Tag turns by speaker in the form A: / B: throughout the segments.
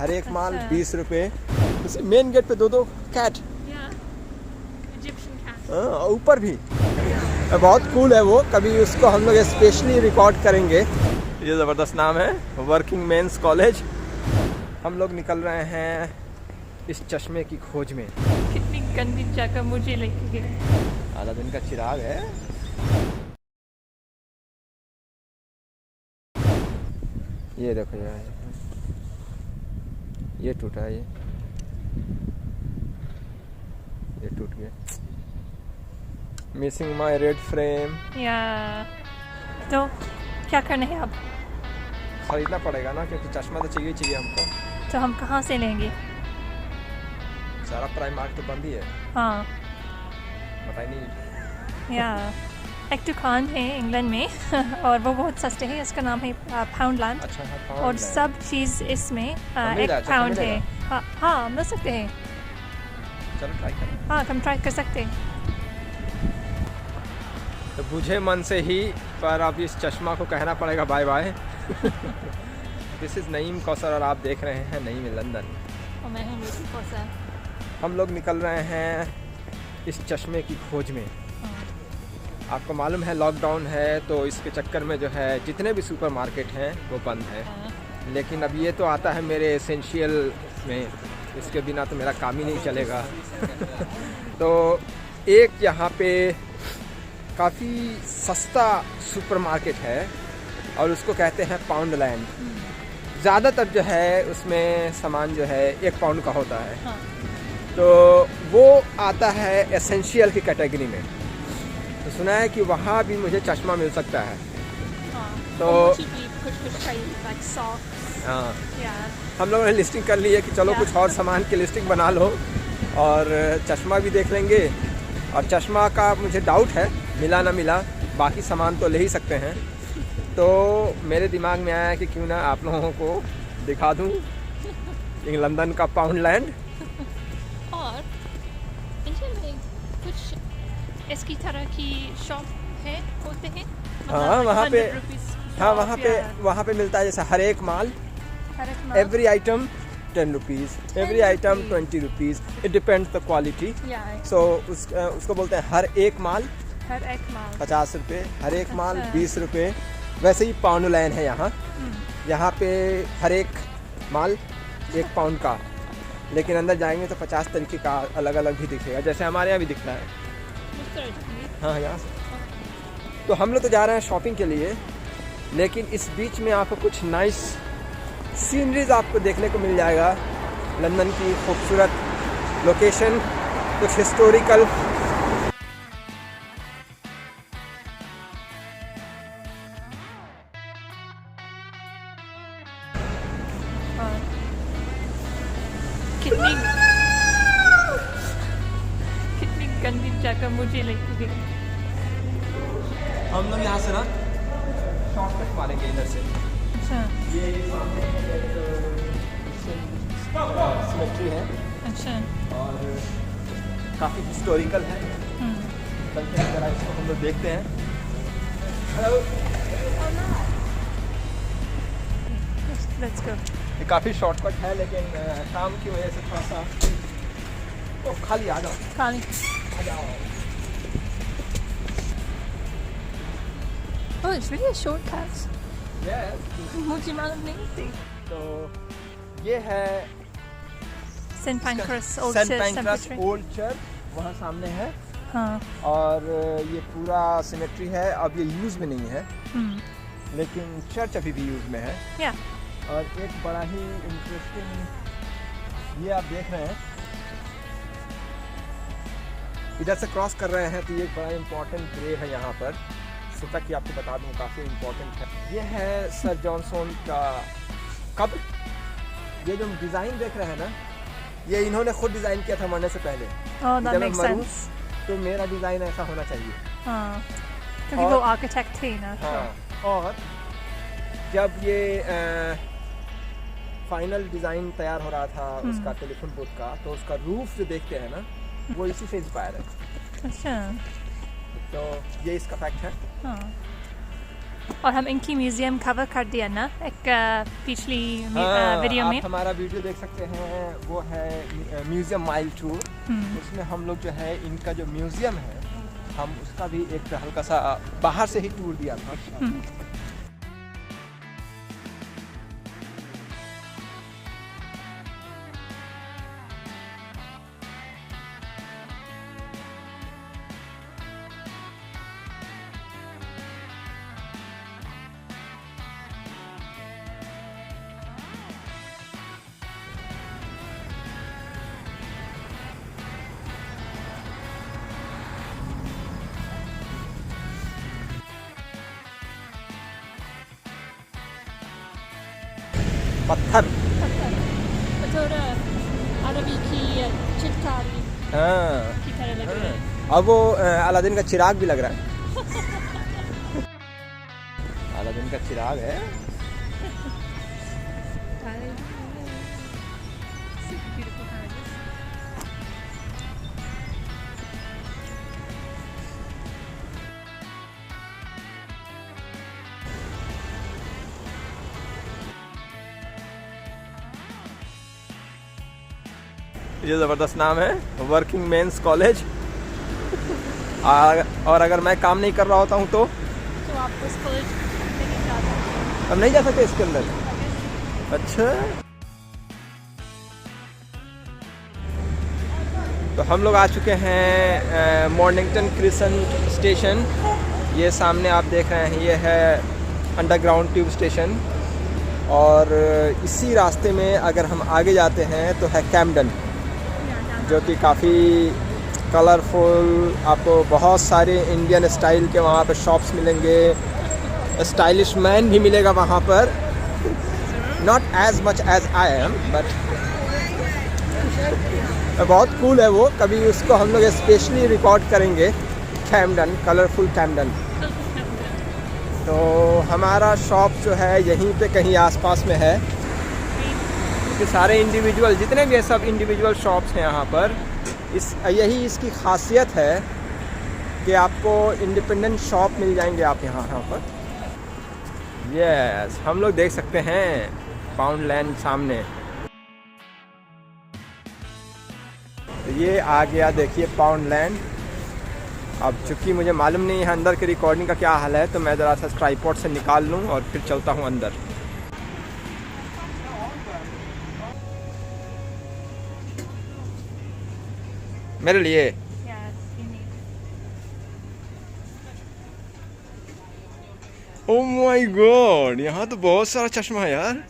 A: हर एक माल 20 रुपये। Main gate पे दो कैट, ऊपर भी बहुत कूल है वो। कभी उसको हम लोग स्पेशली रिकॉर्ड करेंगे। ये ज़बरदस्त नाम है, वर्किंग मेंस कॉलेज। हम लोग निकल रहे हैं इस चश्मे की खोज में।
B: कितनी गंदी जगह मुझे लेके गए।
A: आधा दिन का चिराग है। ये देखो यार, ये टूटा है, ये टूट गया। Missing my red frame.
B: या तो क्या करना है अब?
A: खरीदना पड़ेगा ना, क्योंकि चश्मा तो चाहिए हमको।
B: तो हम कहाँ से लेंगे?
A: सारा प्राइमार्क तो बंद ही है।
B: हाँ,
A: पता ही नहीं।
B: या एक दुकान है इंग्लैंड में और वो बहुत सस्ते है। इसका नाम है पाउंडलैंड।
A: अच्छा, हाँ,
B: और सब चीज़ इसमें
A: मिल
B: 1
A: रहा है,
B: पाउंड
A: मिलेगा?
B: है। हाँ, मिल सकते हैं।
A: चलो ट्राई करें।
B: हाँ, हम ट्राई कर सकते हैं।
A: तो बुझे मन से ही, पर अब इस चश्मा को कहना पड़ेगा bye bye. This is Naeem Kausar और आप देख रहे हैं नईम लंदन।
B: और मैं हूँ रुचि कौसर।
A: हम लोग निकल रहे हैं इस चश्मे की खोज में। आपको मालूम है लॉकडाउन है, तो इसके चक्कर में जो है जितने भी सुपरमार्केट हैं वो बंद है। लेकिन अब ये तो आता है मेरे एसेंशियल में, इसके बिना तो मेरा काम ही नहीं चलेगा। तो एक यहाँ पे काफ़ी सस्ता सुपरमार्केट है और उसको कहते हैं पाउंडलैंड। ज़्यादातर जो है उसमें सामान जो है 1 पाउंड का होता है।
B: हाँ।
A: तो वो आता है एसेंशियल की कैटेगरी में। तो सुना है कि वहाँ भी मुझे चश्मा मिल सकता है। तो हाँ, हम लोगों ने लिस्टिंग कर ली है कि चलो कुछ और सामान की लिस्टिंग बना लो और चश्मा भी देख लेंगे। और चश्मा का मुझे डाउट है, मिला ना मिला, बाकी सामान तो ले ही सकते हैं। तो मेरे दिमाग में आया कि क्यों ना आप लोगों को दिखा दूँ लंदन का पाउंडलैंड।
B: और इंडिया में कुछ इसकी तरह की शॉप है, होते हैं?
A: हाँ, वहाँ पे
B: 100 रुपीस की
A: हाँ,
B: शॉप
A: वहाँ पे मिलता है जैसे हर एक माल,
B: हर एक माल।
A: Every item 10 rupees, every item 20 rupees, it depends the quality. So उसको बोलते हैं हर एक माल 50 रुपये, हर एक माल 20 रुपये। वैसे ही पाउंडलैंड है यहाँ। यहाँ पे हर एक माल 1 पाउंड का, लेकिन अंदर जाएंगे तो 50 तरीके का अलग अलग भी दिखेगा, जैसे हमारे यहाँ भी दिखता है। हाँ, यहाँ से। तो हम लोग तो जा रहे हैं शॉपिंग के लिए, लेकिन इस बीच में आपको कुछ नाइस सीनरीज आपको देखने को मिल जाएगा। लंदन की खूबसूरत लोकेशन, कुछ हिस्टोरिकल।
B: कितनी गंदी जगह मुझे लेके गई।
A: हम लोग यहाँ से ना शॉर्टकट मारेंगे इधर से।
B: अच्छा।
A: ये सिमेट्री है।
B: अच्छा।
A: और काफ़ी हिस्टोरिकल है। चलते हैं जरा, इसको हम लोग देखते हैं। Hello,
B: let's go.
A: ये काफ़ी शॉर्टकट है, लेकिन काम की वजह से थोड़ा सा खाली आ जाओ,
B: खाली
A: आ जाओ।
B: Oh, it's really a shortcut.
A: Yes.
B: मुझे मालूम नहीं थी।
A: तो ये है
B: Saint Pancras
A: Saint Pancras old church, वहाँ सामने है।
B: हाँ।
A: और ये पूरा सिमेट्री है। अब ये यूज़ में नहीं है, लेकिन चर्च अभी भी यूज़ में है।
B: या।
A: और एक बड़ा ही इंटरेस्टिंग, ये आप देख रहे हैं, इधर से क्रॉस कर रहे हैं तो ये एक बड़ा इम्पोर्टेंट ग्रेव है यहाँ पर। सोचा कि आपको बता दूँ, काफ़ी इम्पोर्टेंट है। ये है सर जॉनसन का कब्र। ये जो डिज़ाइन देख रहे हैं ना, ये इन्होंने खुद डिज़ाइन किया था मरने से पहले।
B: Oh, that makes sense.
A: तो मेरा डिज़ाइन ऐसा होना चाहिए।
B: हाँ, क्योंकि वो आर्किटेक्ट थे ना।
A: हाँ, और जब ये फाइनल डिज़ाइन तैयार हो रहा था उसका टेलीफोन बूथ का, तो उसका रूफ जो देखते हैं ना, वो इसी से इंस्पायर है।
B: अच्छा।
A: तो ये इसका फैक्ट है।
B: हाँ। और हम इनकी म्यूज़ियम कवर कर दिया ना एक पिछली वीडियो में।
A: आप हमारा वीडियो देख सकते हैं, वो है म्यूज़ियम माइल टूर। उसमें हम लोग जो है इनका जो म्यूज़ियम है हम उसका भी एक हल्का सा बाहर से ही टूर दिया था। पत्थर
B: अरबी की चित्रकारी की तरह लग रहा है।
A: अब वो अलादीन का चिराग भी लग रहा है। अलादीन का चिराग है। ये ज़बरदस्त नाम है, वर्किंग मेंस कॉलेज। और अगर मैं काम नहीं कर रहा होता हूँ तो
B: आप उस कॉलेज नहीं जा सकते।
A: हम नहीं जा सकते इसके अंदर। अच्छा, तो हम लोग आ चुके हैं मॉर्निंगटन क्रिसेंट स्टेशन। ये सामने आप देख रहे हैं, ये है अंडरग्राउंड ट्यूब स्टेशन। और इसी रास्ते में अगर हम आगे जाते हैं तो है कैम्पडन, जो कि काफ़ी कलरफुल, आपको बहुत सारे इंडियन स्टाइल के वहाँ पे शॉप्स मिलेंगे। स्टाइलिश मैन भी मिलेगा वहाँ पर, not as much as I am, but बहुत कूल है वो। कभी उसको हम लोग स्पेशली रिकॉर्ड करेंगे, कैम्पडन, कलरफुल कैम्पडन। तो हमारा शॉप जो है यहीं पे कहीं आसपास में है। कि सारे इंडिविजुअल जितने भी सब इंडिविजुअल शॉप्स हैं यहाँ पर। यही इसकी खासियत है कि आपको इंडिपेंडेंट शॉप मिल जाएंगे आप यहाँ पर। यस, हम लोग देख सकते हैं पाउंड लैंड सामने। तो ये आ गया, देखिए पाउंड लैंड। अब चूँकि मुझे मालूम नहीं है अंदर की रिकॉर्डिंग का क्या हाल है, तो मैं ज़रा सा ट्राइपॉड से निकाल लूँ और फिर चलता हूँ अंदर। मेरे लिए ओह माय गॉड, यहाँ तो बहुत सारा चश्मा है यार।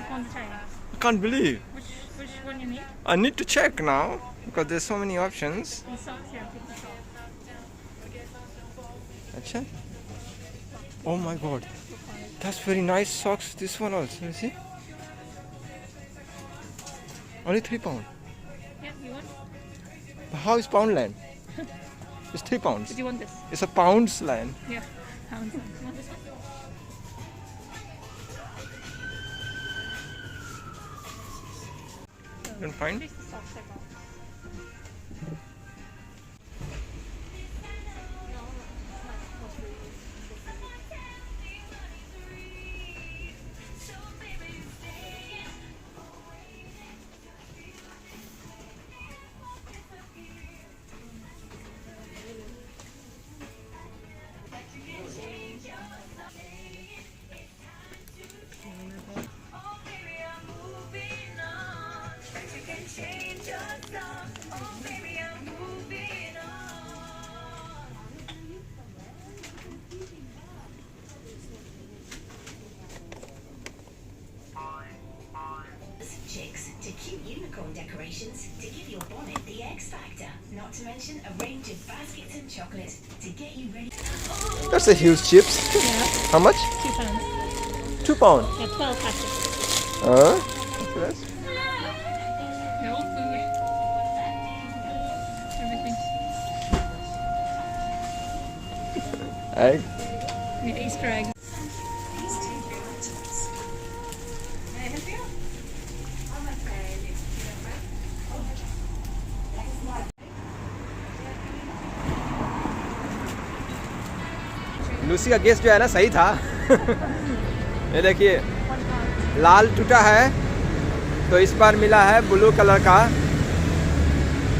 A: I can't believe.
B: Which one you need?
A: I need to check now because there's so many options. अच्छा, oh my god, that's very nice socks. This one also, you see? Only £3.
B: Yeah, you want?
A: How is Poundland? It's £3.
B: Did you want this?
A: It's a pounds land.
B: Yeah, pounds. You want this one?
A: You can find?
B: This is socks I got.
C: To cute unicorn decorations to give your bonnet the X factor. Not to mention a range of baskets and chocolate to get you ready.
A: That's a huge chips.
B: Yeah.
A: How much?
B: £2.
A: £2.
B: Yeah, 12 packets.
A: So that's
B: No food. Everything.
A: egg.
B: Yeah, Easter egg.
A: Lucy का guess जो है ना सही था। ये देखिए लाल टूटा है तो इस बार मिला है ब्लू कलर का।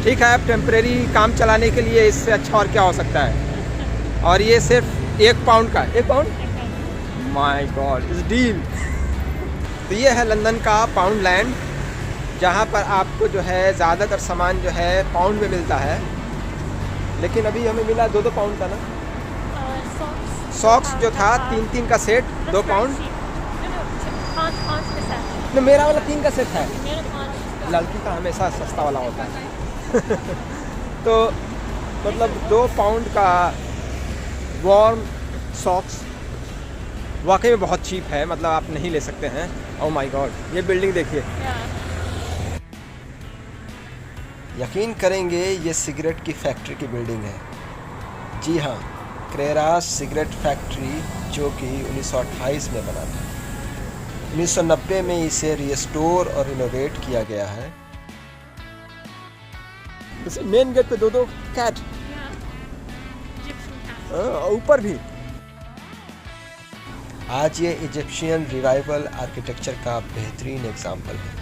A: ठीक है, अब टेम्परेरी काम चलाने के लिए इससे अच्छा और क्या हो सकता है। और ये सिर्फ 1 पाउंड का, 1 पाउंड, माय गॉड इस डील। तो ये है लंदन का पाउंड लैंड, जहाँ पर आपको जो है ज़्यादातर सामान जो है पाउंड में मिलता है। लेकिन अभी हमें मिला 2-2 पाउंड का ना। सॉक्स जो था 3-3 का सेट 2 पाउंड। तो मेरा वाला 3 का सेट है, लड़की का हमेशा सस्ता वाला होता है। तो मतलब 2 पाउंड का वार्म सॉक्स वाकई में बहुत चीप है, मतलब आप नहीं ले सकते हैं। ओह माय गॉड, ये बिल्डिंग देखिए। यकीन करेंगे ये सिगरेट की फैक्ट्री की बिल्डिंग है। जी हाँ, क्रेरास सिगरेट फैक्ट्री, जो कि 1928 में बना था। 1990 में इसे रिस्टोर और रिनोवेट किया गया है। मेन गेट पे 2-2 कैट, ऊपर भी। आज ये इजिप्शियन रिवाइवल आर्किटेक्चर का बेहतरीन एग्जाम्पल है।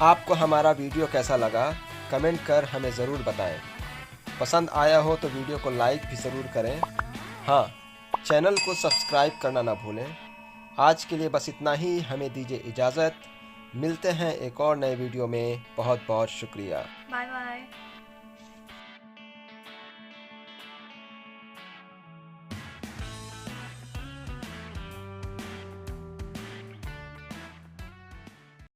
A: आपको हमारा वीडियो कैसा लगा कमेंट कर हमें ज़रूर बताएं। पसंद आया हो तो वीडियो को लाइक भी ज़रूर करें। हाँ, चैनल को सब्सक्राइब करना ना भूलें। आज के लिए बस इतना ही, हमें दीजिए इजाज़त। मिलते हैं एक और नए वीडियो में। बहुत बहुत शुक्रिया।
B: Bye bye.